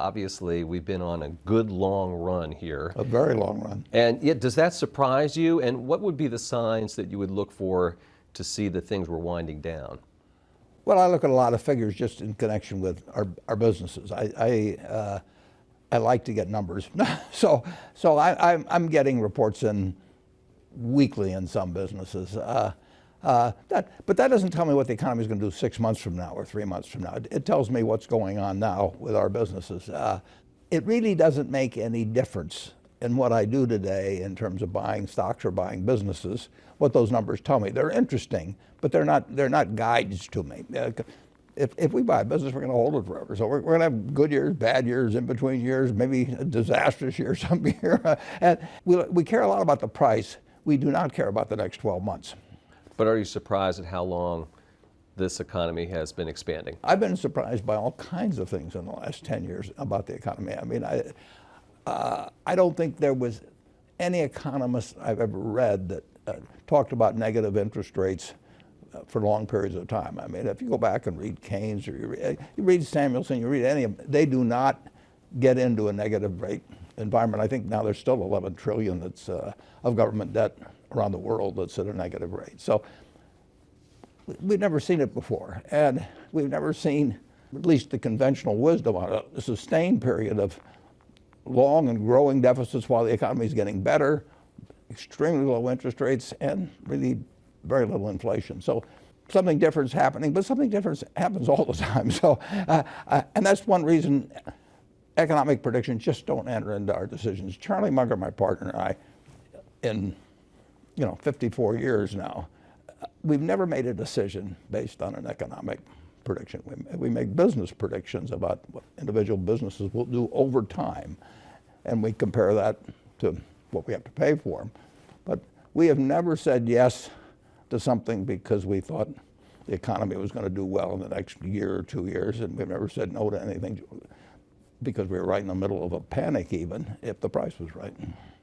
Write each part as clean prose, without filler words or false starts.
Obviously, we've been on a good long run here. A very long run. And yet, does that surprise you? And what would be the signs that you would look for to see that things were winding down? Well, I look at a lot of figures just in connection with our businesses. I like to get numbers. so I'm getting reports in weekly in some businesses. But that doesn't tell me what the economy is going to do 6 months from now or 3 months from now. It tells me what's going on now with our businesses. It really doesn't make any difference in what I do today in terms of buying stocks or buying businesses, what those numbers tell me. They're interesting, but they're not guides to me. If we buy a business, we're going to hold it forever. So we're going to have good years, bad years, in between years, maybe a disastrous year some year. And we care a lot about the price. We do not care about the next 12 months. But are you surprised at how long this economy has been expanding? I've been surprised by all kinds of things in the last 10 years about the economy. I mean, I don't think there was any economist I've ever read that talked about negative interest rates for long periods of time. I mean, if you go back and read Keynes or you read Samuelson, you read any of them, they do not get into a negative rate environment. I think now there's still 11 trillion that's of government debt around the world that's at a negative rate. So we've never seen it before, and we've never seen, at least the conventional wisdom on a sustained period of long and growing deficits while the economy is getting better, extremely low interest rates, and really very little inflation. So something different is happening, but something different happens all the time. So, and that's one reason economic predictions just don't enter into our decisions. Charlie Munger, my partner, and I, in 54 years now, we've never made a decision based on an economic prediction. We make business predictions about what individual businesses will do over time, and we compare that to what we have to pay for them. But we have never said yes to something because we thought the economy was going to do well in the next year or 2 years, and we've never said no to anything because we were right in the middle of a panic even if the price was right.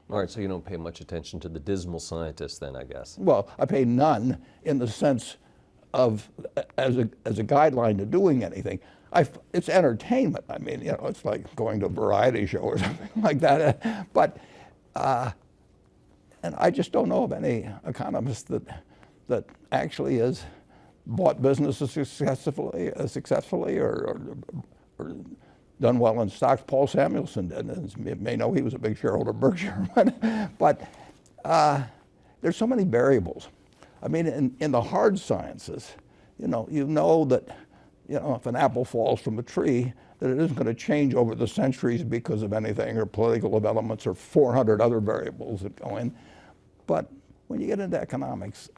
All right, so you don't pay much attention to the dismal scientists then, I guess. Well, I pay none in the sense of as a guideline to doing anything. It's entertainment. I mean, it's like going to a variety show or something like that. But and I just don't know of any economist that actually has bought businesses successfully or done well in stocks. Paul Samuelson did. And you may know he was a big shareholder of Berkshire. But there's so many variables. I mean, in the hard sciences, you know that if an apple falls from a tree, that it isn't going to change over the centuries because of anything or political developments or 400 other variables that go in. But when you get into economics,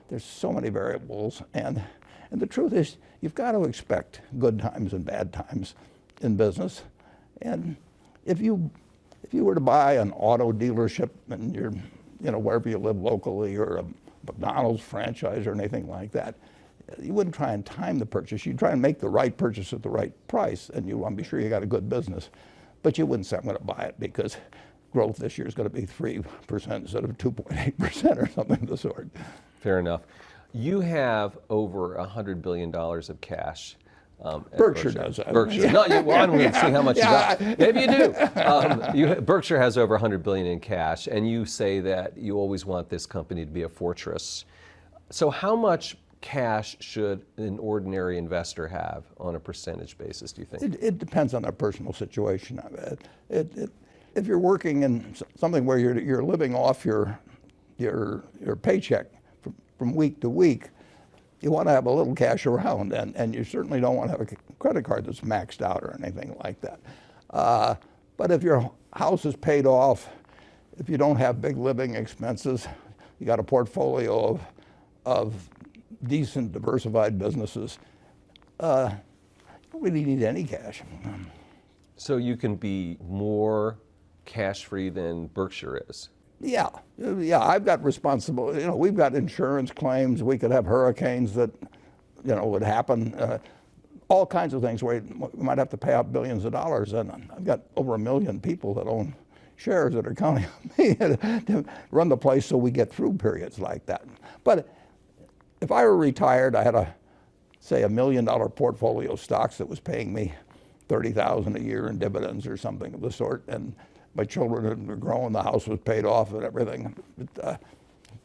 there's so many variables, and the truth is, you've got to expect good times and bad times in business. And if you were to buy an auto dealership and you're, wherever you live locally, or a McDonald's franchise or anything like that, you wouldn't try and time the purchase. You'd try and make the right purchase at the right price, and you want to be sure you got a good business. But you wouldn't say, I'm going to buy it because growth this year is going to be 3% instead of 2.8% or something of the sort. Fair enough. You have over $100 billion of cash. Berkshire does that. Berkshire. Yeah. No, I wanted to see how much you got. Maybe you do. Berkshire has over $100 billion in cash, and you say that you always want this company to be a fortress. So how much cash should an ordinary investor have on a percentage basis, do you think? It depends on their personal situation. If you're working in something where you're living off your paycheck from week to week, you want to have a little cash around, and you certainly don't want to have a credit card that's maxed out or anything like that. But if your house is paid off, if you don't have big living expenses, you got a portfolio of decent diversified businesses, you don't really need any cash. So you can be more cash-free than Berkshire is? Yeah, I've got responsibility. We've got insurance claims. We could have hurricanes that, would happen. All kinds of things where we might have to pay out billions of dollars. And I've got over 1 million people that own shares that are counting on me to run the place so we get through periods like that. But if I were retired, I had say $1 million portfolio of stocks that was paying me $30,000 a year in dividends or something of the sort, and my children were growing, the house was paid off and everything. But,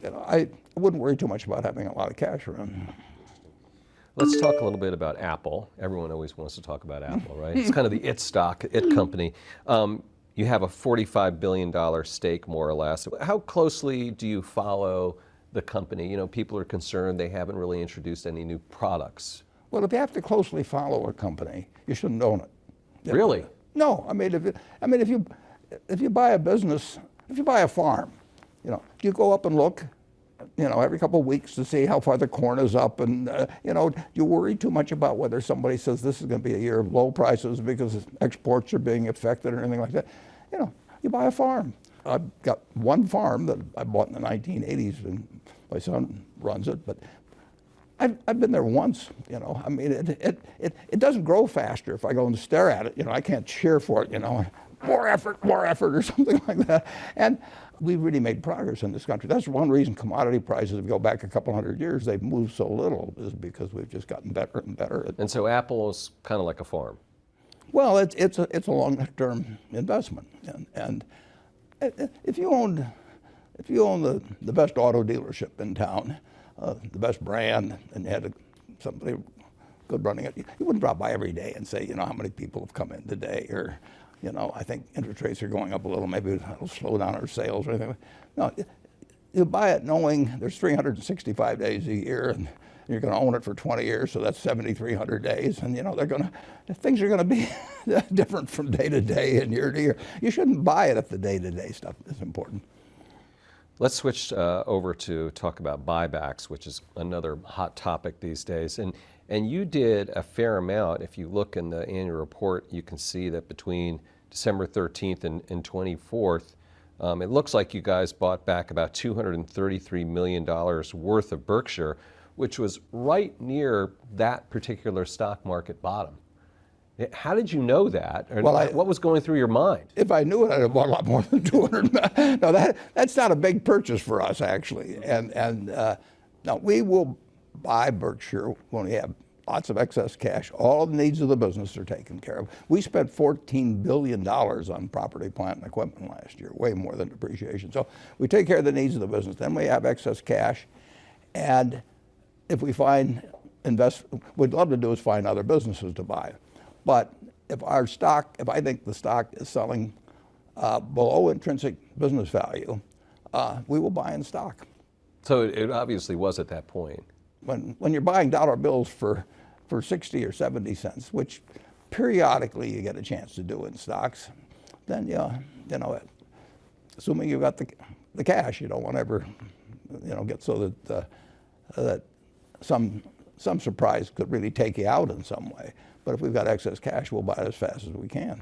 I wouldn't worry too much about having a lot of cash around. Let's talk a little bit about Apple. Everyone always wants to talk about Apple, right? It's kind of the it stock, it company. You have a $45 billion stake, more or less. How closely do you follow the company? You know, people are concerned they haven't really introduced any new products. Well, if you have to closely follow a company, you shouldn't own it. Really? No, I mean, if you buy a business, if you buy a farm, you know, you go up and look, you know, every couple of weeks to see how far the corn is up, and you know, you worry too much about whether somebody says this is going to be a year of low prices because exports are being affected or anything like that. You know, you buy a farm. I've got one farm that I bought in the 1980s, and my son runs it, but I've been there once, you know. I mean, it doesn't grow faster if I go and stare at it. You know, I can't cheer for it, you know. More effort, or something like that. And we've really made progress in this country. That's one reason commodity prices, if you go back a couple hundred years, they've moved so little, is because we've just gotten better and better. And so Apple is kind of like a farm. Well, it's a long-term investment, and if you own the best auto dealership in town, the best brand, and you had somebody good running it, you wouldn't drop by every day and say, you know, how many people have come in today, or, you know, I think interest rates are going up a little, maybe it'll slow down our sales or anything. No, you buy it knowing there's 365 days a year, and you're going to own it for 20 years, so that's 7,300 days, and you know things are going to be different from day to day and year to year. You shouldn't buy it if the day-to-day stuff is important. Let's switch over to talk about buybacks, which is another hot topic these days. And you did a fair amount. If you look in the annual report, you can see that between December 13th and 24th, it looks like you guys bought back about $233 million worth of Berkshire, which was right near that particular stock market bottom. How did you know that? Or Well, what was going through your mind? If I knew it, I'd have bought a lot more than 200. No, that's not a big purchase for us, actually. And no, we will buy Berkshire when we have lots of excess cash. All the needs of the business are taken care of. We spent $14 billion on property, plant, and equipment last year, way more than depreciation. So we take care of the needs of the business. Then we have excess cash, and if we find we'd love to do is find other businesses to buy. But if I think the stock is selling below intrinsic business value, we will buy in stock. So it obviously was at that point. When you're buying dollar bills for 60 or 70 cents, which periodically you get a chance to do in stocks, then you know, assuming you've got the cash, you don't want to ever, you know, get so that some surprise could really take you out in some way. But if we've got excess cash, we'll buy it as fast as we can.